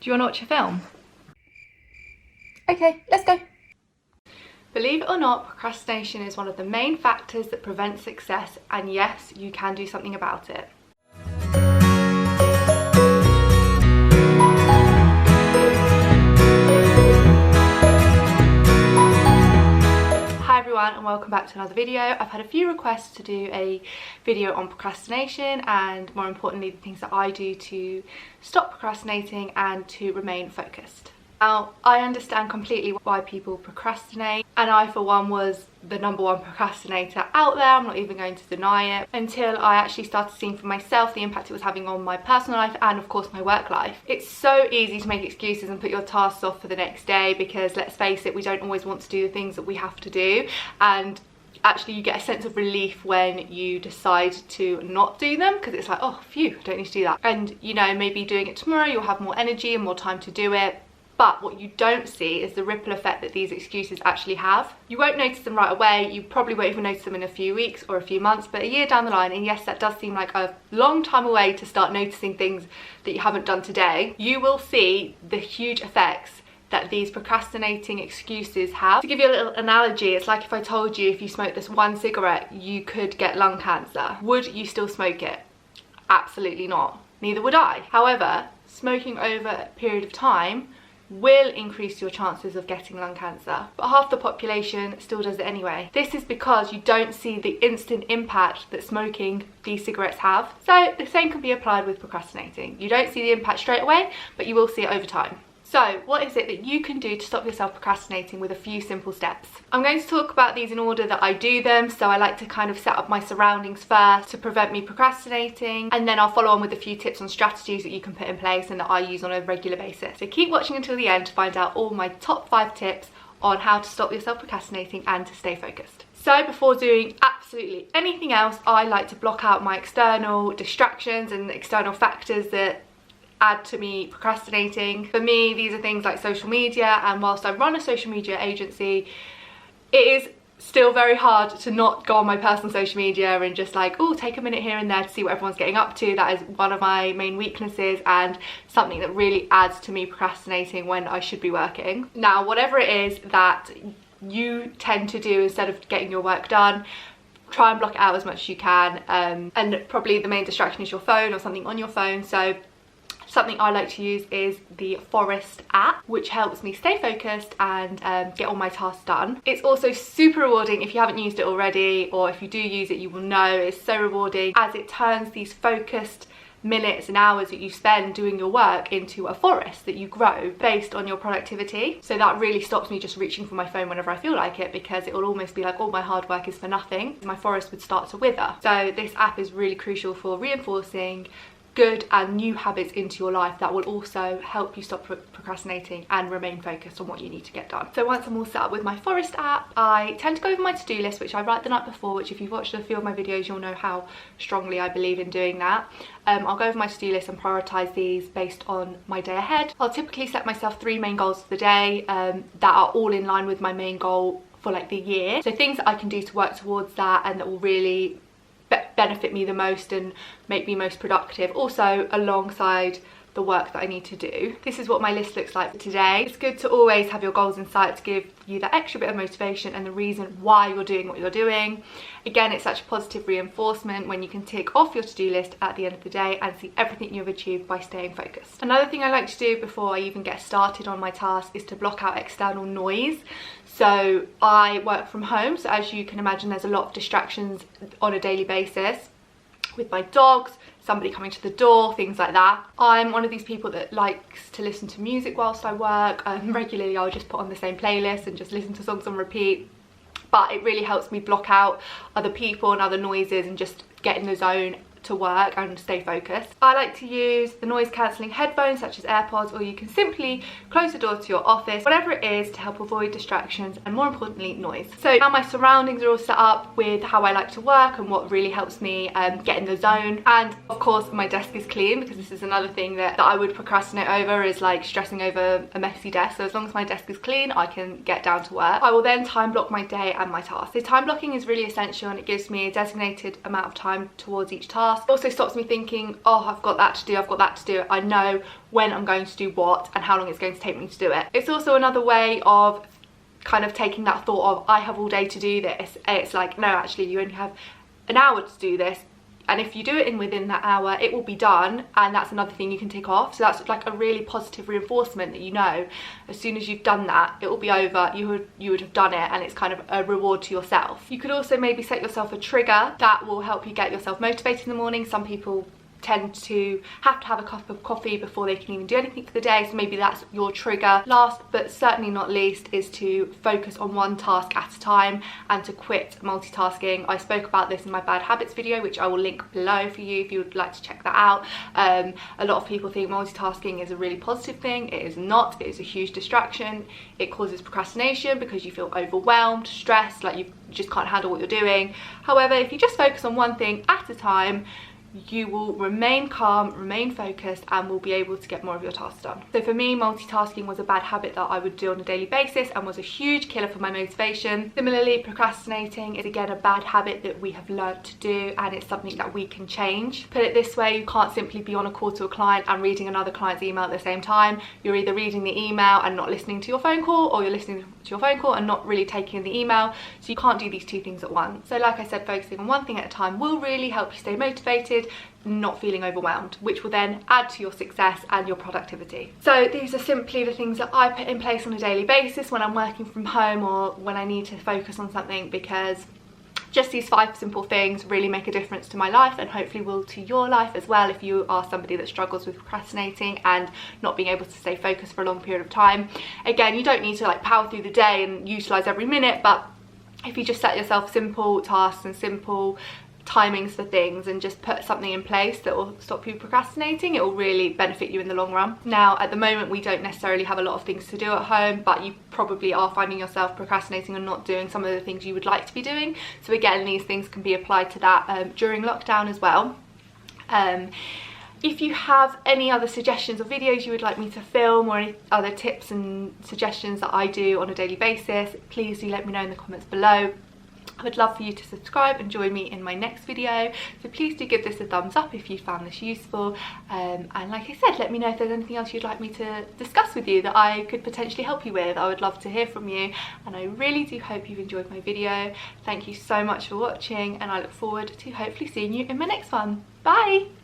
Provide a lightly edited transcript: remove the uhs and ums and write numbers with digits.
Do you want to watch a film? Okay, let's go. Believe it or not, procrastination is one of the main factors that prevents success, and yes, you can do something about it. Hi everyone and welcome back to another video. I've had a few requests to do a video on procrastination and more importantly the things that I do to stop procrastinating and to remain focused. Now, I understand completely why people procrastinate, and I for one was the #1 procrastinator out there. I'm not even going to deny it, until I actually started seeing for myself the impact it was having on my personal life and of course my work life. It's so easy to make excuses and put your tasks off for the next day because, let's face it, we don't always want to do the things that we have to do, and actually you get a sense of relief when you decide to not do them because it's like, oh phew, I don't need to do that. And you know, maybe doing it tomorrow you'll have more energy and more time to do it. But what you don't see is the ripple effect that these excuses actually have. You won't notice them right away, you probably won't even notice them in a few weeks or a few months, but a year down the line, and yes, that does seem like a long time away to start noticing things that you haven't done today, you will see the huge effects that these procrastinating excuses have. To give you a little analogy, it's like if I told you if you smoked this one cigarette, you could get lung cancer. Would you still smoke it? Absolutely not. Neither would I. However, smoking over a period of time will increase your chances of getting lung cancer, but half the population still does it anyway. This is because you don't see the instant impact that smoking these cigarettes have. So the same can be applied with procrastinating. You don't see the impact straight away, but you will see it over time. So what is it that you can do to stop yourself procrastinating with a few simple steps? I'm going to talk about these in order that I do them, so I like to kind of set up my surroundings first to prevent me procrastinating, and then I'll follow on with a few tips on strategies that you can put in place and that I use on a regular basis. So keep watching until the end to find out all my top 5 tips on how to stop yourself procrastinating and to stay focused. So before doing absolutely anything else, I like to block out my external distractions and external factors that add to me procrastinating. For me, these are things like social media, and whilst I run a social media agency, it is still very hard to not go on my personal social media and just like, oh, take a minute here and there to see what everyone's getting up to. That is one of my main weaknesses and something that really adds to me procrastinating when I should be working. Now, whatever it is that you tend to do instead of getting your work done, try and block it out as much as you can, and probably the main distraction is your phone or something on your phone. So something I like to use is the Forest app, which helps me stay focused and get all my tasks done. It's also super rewarding if you haven't used it already, or if you do use it you will know it's so rewarding, as it turns these focused minutes and hours that you spend doing your work into a forest that you grow based on your productivity. So that really stops me just reaching for my phone whenever I feel like it, because it will almost be like all my hard work is for nothing. My forest would start to wither. So this app is really crucial for reinforcing good and new habits into your life that will also help you stop procrastinating and remain focused on what you need to get done. So once I'm all set up with my Forest app, I tend to go over my to-do list, which I write the night before, which if you've watched a few of my videos you'll know how strongly I believe in doing that. I'll go over my to-do list and prioritise these based on my day ahead. I'll typically set myself 3 main goals for the day that are all in line with my main goal for like the year. So things that I can do to work towards that and that will really benefit me the most and make me most productive, also alongside the work that I need to do. This is what my list looks like for today. It's good to always have your goals in sight to give you that extra bit of motivation and the reason why you're doing what you're doing. Again, it's such a positive reinforcement when you can tick off your to-do list at the end of the day and see everything you've achieved by staying focused. Another thing I like to do before I even get started on my task is to block out external noise. So I work from home, so as you can imagine there's a lot of distractions on a daily basis with my dogs, somebody coming to the door, things like that. I'm one of these people that likes to listen to music whilst I work. Regularly I'll just put on the same playlist and just listen to songs on repeat, but it really helps me block out other people and other noises and just get in the zone to work and stay focused. I like to use the noise cancelling headphones such as AirPods, or you can simply close the door to your office, whatever it is to help avoid distractions and more importantly noise. So now my surroundings are all set up with how I like to work and what really helps me get in the zone, and of course my desk is clean, because this is another thing that I would procrastinate over, is like stressing over a messy desk. So as long as my desk is clean I can get down to work. I will then time block my day and my tasks. So time blocking is really essential and it gives me a designated amount of time towards each task. task. It also stops me thinking, oh, I've got that to do, I've got that to do. I know when I'm going to do what and how long it's going to take me to do it. It's also another way of kind of taking that thought of, I have all day to do this. It's like, no, actually you only have an hour to do this, and if you do it within that hour, it will be done, and that's another thing you can tick off. So that's like a really positive reinforcement that, you know, as soon as you've done that, it will be over, you would have done it, and it's kind of a reward to yourself. You could also maybe set yourself a trigger that will help you get yourself motivated in the morning. Some people tend to have a cup of coffee before they can even do anything for the day, so maybe that's your trigger. Last but certainly not least is to focus on one task at a time and to quit multitasking. I spoke about this in my bad habits video, which I will link below for you if you would like to check that out. A lot of people think multitasking is a really positive thing. It is not. It is a huge distraction. It causes procrastination because you feel overwhelmed, stressed, like you just can't handle what you're doing. However, if you just focus on one thing at a time, you will remain calm, remain focused, and will be able to get more of your tasks done. So for me, multitasking was a bad habit that I would do on a daily basis and was a huge killer for my motivation. Similarly, procrastinating is again a bad habit that we have learnt to do, and it's something that we can change. Put it this way, you can't simply be on a call to a client and reading another client's email at the same time. You're either reading the email and not listening to your phone call, or you're listening to your phone call and not really taking in the email. So you can't do these two things at once. So like I said, focusing on one thing at a time will really help you stay motivated, not feeling overwhelmed, which will then add to your success and your productivity. So these are simply the things that I put in place on a daily basis when I'm working from home or when I need to focus on something, because just these 5 simple things really make a difference to my life, and hopefully will to your life as well if you are somebody that struggles with procrastinating and not being able to stay focused for a long period of time. Again, you don't need to like power through the day and utilize every minute, but if you just set yourself simple tasks and simple timings for things and just put something in place that will stop you procrastinating, it will really benefit you in the long run. Now, at the moment, we don't necessarily have a lot of things to do at home, but you probably are finding yourself procrastinating and not doing some of the things you would like to be doing. So again, these things can be applied to that during lockdown as well. If you have any other suggestions or videos you would like me to film, or any other tips and suggestions that I do on a daily basis, please do let me know in the comments below. I would love for you to subscribe and join me in my next video, so please do give this a thumbs up if you found this useful, and like I said, let me know if there's anything else you'd like me to discuss with you that I could potentially help you with. I would love to hear from you, and I really do hope you've enjoyed my video. Thank you so much for watching, and I look forward to hopefully seeing you in my next one. Bye!